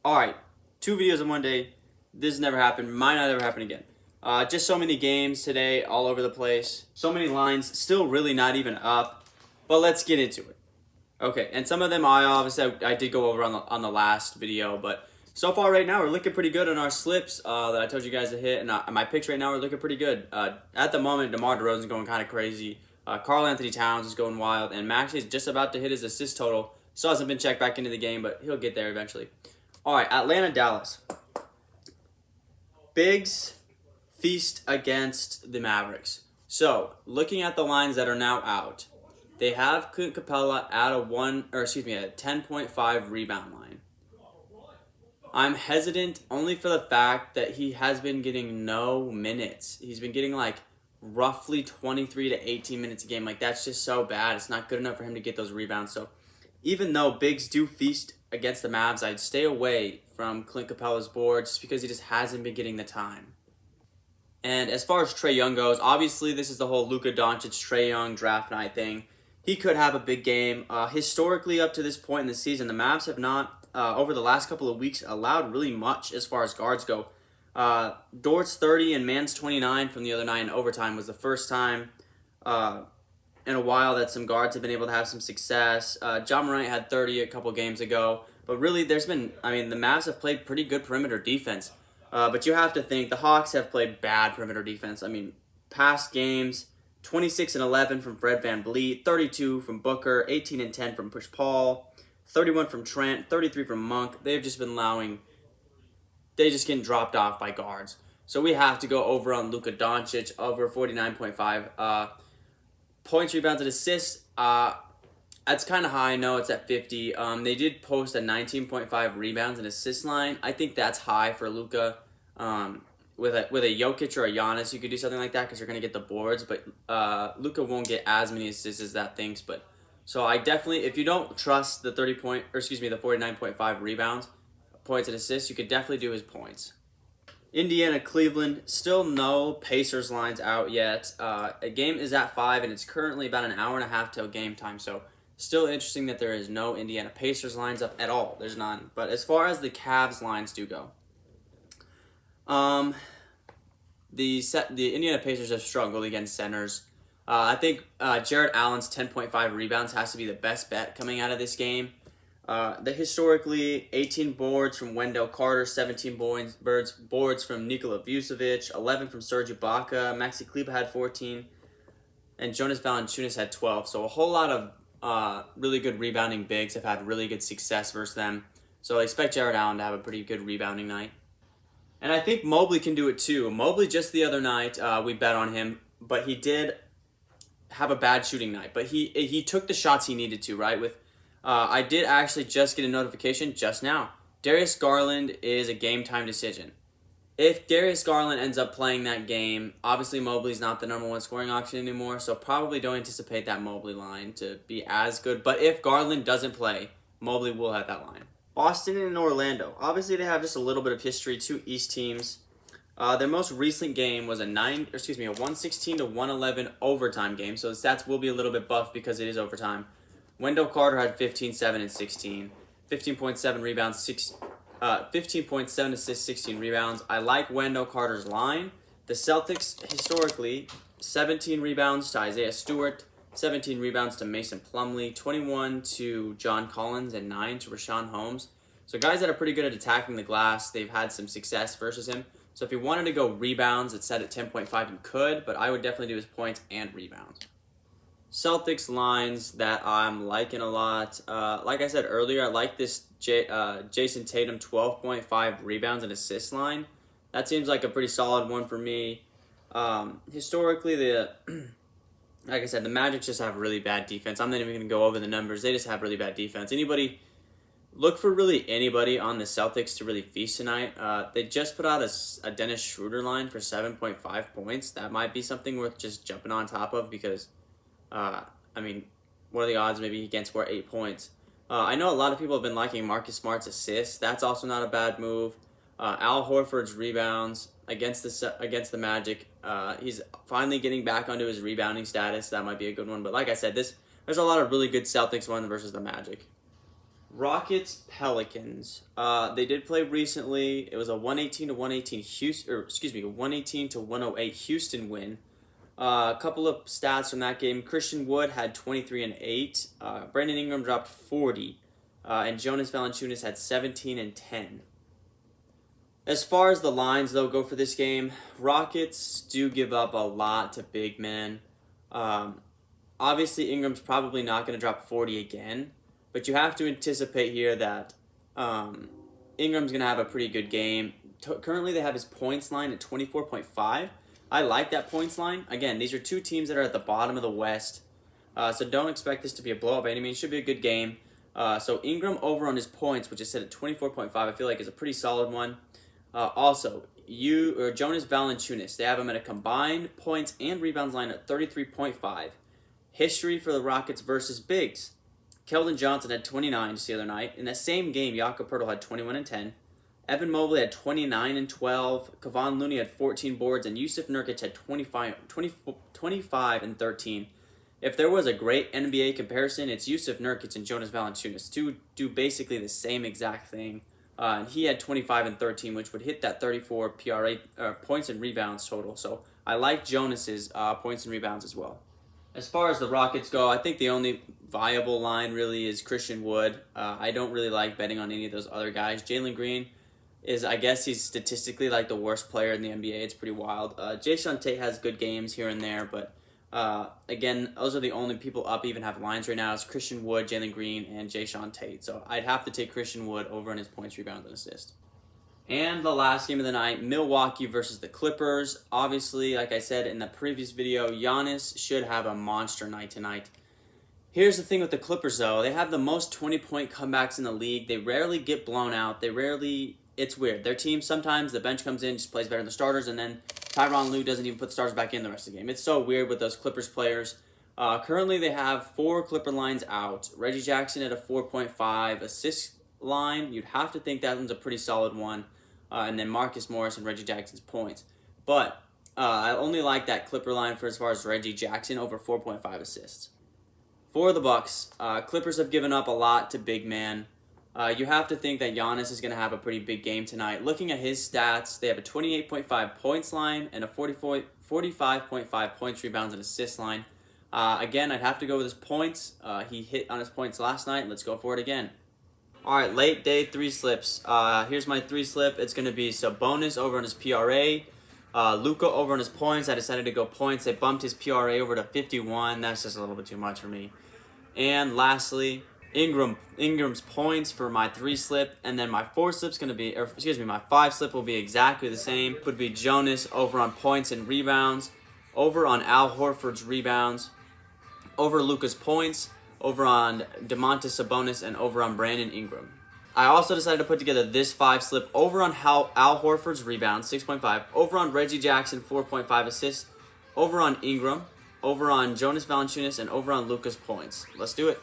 All right, 2 videos in one day. This has never happened. Might not ever happen again. Just so many games today, all over the place. So many lines, still really not even up. But let's get into it. Okay, and some of them I did go over on the last video, but so far right now we're looking pretty good on our slips that I told you guys to hit, and my picks right now are looking pretty good. At the moment, DeMar DeRozan's going kind of crazy. Karl Anthony Towns is going wild, and Maxey is just about to hit his assist total. Still hasn't been checked back into the game, but he'll get there eventually. All right, Atlanta, Dallas. Bigs feast against the Mavericks. So, looking at the lines that are now out, they have Clint Capella at a 10.5 rebound line. I'm hesitant only for the fact that he has been getting no minutes. He's been getting like roughly 23 to 18 minutes a game. Like, that's just so bad. It's not good enough for him to get those rebounds. So, even though bigs do feast against the Mavs, I'd stay away from Clint Capella's board just because he just hasn't been getting the time. And as far as Trae Young goes, obviously this is the whole Luka Doncic Trae Young draft night thing. He could have a big game. Historically, up to this point in the season, the Mavs have not, over the last couple of weeks, allowed really much as far as guards go. Dort's 30 and Mann's 29 from the other night in overtime was the first time in a while that some guards have been able to have some success. Ja Morant had 30 a couple games ago. But really, the Mavs have played pretty good perimeter defense. But you have to think the Hawks have played bad perimeter defense. Past games, 26 and 11 from Fred VanVleet, 32 from Booker, 18 and 10 from Push Paul, 31 from Trent, 33 from Monk. They've just been they just getting dropped off by guards. So we have to go over on Luka Doncic, over 49.5 points, rebounds, and assists. That's kind of high. I know it's at 50. They did post a 19.5 rebounds and assist line. I think that's high for Luka. With a Jokic or a Giannis, you could do something like that because you're going to get the boards. But Luka won't get as many assists as that thinks. But so I definitely, if you don't trust the 49.5 rebounds, points and assists, you could definitely do his points. Indiana, Cleveland, still no Pacers lines out yet. A game is at 5, and it's currently about an hour and a half till game time. So still interesting that there is no Indiana Pacers lines up at all. There's none. But as far as the Cavs lines do go, the Indiana Pacers have struggled against centers. I think Jarrett Allen's 10.5 rebounds has to be the best bet coming out of this game. Historically, 18 boards from Wendell Carter, 17 boards from Nikola Vucevic, 11 from Serge Ibaka, Maxi Kleber had 14, and Jonas Valanciunas had 12. So a whole lot of really good rebounding bigs have had really good success versus them. So I expect Jarrett Allen to have a pretty good rebounding night. And I think Mobley can do it too. Mobley just the other night, we bet on him, but he did have a bad shooting night. But he took the shots he needed to, right? I did actually just get a notification just now. Darius Garland is a game time decision. If Darius Garland ends up playing that game, obviously Mobley's not the number one scoring option anymore, so probably don't anticipate that Mobley line to be as good. But if Garland doesn't play, Mobley will have that line. Boston and Orlando. Obviously, they have just a little bit of history. Two East teams. Their most recent game was a 116 to 111 overtime game. So the stats will be a little bit buffed because it is overtime. Wendell Carter had 15, 7, and 16. 15.7 rebounds, 15.7 assists, 16 rebounds. I like Wendell Carter's line. The Celtics, historically, 17 rebounds to Isaiah Stewart, 17 rebounds to Mason Plumlee, 21 to John Collins, and 9 to Rashawn Holmes. So guys that are pretty good at attacking the glass, they've had some success versus him. So if you wanted to go rebounds, it's set at 10.5, you could, but I would definitely do his points and rebounds. Celtics lines that I'm liking a lot. Like I said earlier, I like this Jason Tatum 12.5 rebounds and assists line. That seems like a pretty solid one for me. Historically, like I said, the Magic just have really bad defense. I'm not even going to go over the numbers. They just have really bad defense. Look for really anybody on the Celtics to really feast tonight. They just put out a Dennis Schroeder line for 7.5 points. That might be something worth just jumping on top of because what are the odds maybe he can't score 8 points? I know a lot of people have been liking Marcus Smart's assists. That's also not a bad move. Al Horford's rebounds against the Magic. He's finally getting back onto his rebounding status. That might be a good one. But like I said, there's a lot of really good Celtics one versus the Magic. Rockets Pelicans. They did play recently. It was a 118 to 118 Houston, or excuse me, 118 to 108 Houston win. A couple of stats from that game. Christian Wood had 23 and 8. Brandon Ingram dropped 40, and Jonas Valanciunas had 17 and 10. As far as the lines though go for this game, Rockets do give up a lot to big men. Obviously, Ingram's probably not going to drop 40 again. But you have to anticipate here that Ingram's going to have a pretty good game. Currently, they have his points line at 24.5. I like that points line. Again, these are two teams that are at the bottom of the West. So don't expect this to be a blowout by any means. It should be a good game. So Ingram over on his points, which is set at 24.5, I feel like is a pretty solid one. Also, Jonas Valanciunas, they have him at a combined points and rebounds line at 33.5. History for the Rockets versus bigs. Keldon Johnson had 29 just the other night. In that same game, Jakob Poeltl had 21 and 10. Evan Mobley had 29 and 12. Kevon Looney had 14 boards, and Jusuf Nurkic had 25 and 13. If there was a great NBA comparison, it's Jusuf Nurkic and Jonas Valanciunas. Two do basically the same exact thing. And he had 25 and 13, which would hit that 34 PRA points and rebounds total. So I like Jonas's points and rebounds as well. As far as the Rockets go, I think the only viable line really is Christian Wood. I don't really like betting on any of those other guys. Jalen Green is, I guess he's statistically like the worst player in the NBA. It's pretty wild. Jae'Sean Tate has good games here and there, but again, those are the only people up even have lines right now. It's Christian Wood, Jalen Green, and Jae'Sean Tate. So I'd have to take Christian Wood over on his points, rebounds, and assists. And the last game of the night, Milwaukee versus the Clippers. Obviously, like I said in the previous video, Giannis should have a monster night tonight. Here's the thing with the Clippers, though. They have the most 20-point comebacks in the league. They rarely get blown out. It's weird. Their team, sometimes the bench comes in, just plays better than the starters, and then Tyronn Lue doesn't even put the starters back in the rest of the game. It's so weird with those Clippers players. Currently, they have 4 Clipper lines out. Reggie Jackson at a 4.5 assist line. You'd have to think that one's a pretty solid one. And then Marcus Morris and Reggie Jackson's points. But I only like that Clipper line for as far as Reggie Jackson over 4.5 assists. For the Bucks, Clippers have given up a lot to big man. You have to think that Giannis is going to have a pretty big game tonight. Looking at his stats, they have a 28.5 points line and a 45.5 points, rebounds, and assists line. Again, I'd have to go with his points. He hit on his points last night. Let's go for it again. All right, late day 3 slips. Here's my 3 slip. It's going to be Sabonis over on his PRA. Luka over on his points. I decided to go points. They bumped his PRA over to 51. That's just a little bit too much for me. And lastly, Ingram's points for my 3 slip. And then my 4 slip's going to be, or excuse me, my 5 slip will be exactly the same. Would be Jonas over on points and rebounds, over on Al Horford's rebounds, over Luka's points, over on Domantis, Sabonis, and over on Brandon Ingram. I also decided to put together this 5 slip over on Al Horford's rebounds, 6.5, over on Reggie Jackson, 4.5 assists, over on Ingram, over on Jonas Valanciunas, and over on Luka's points. Let's do it.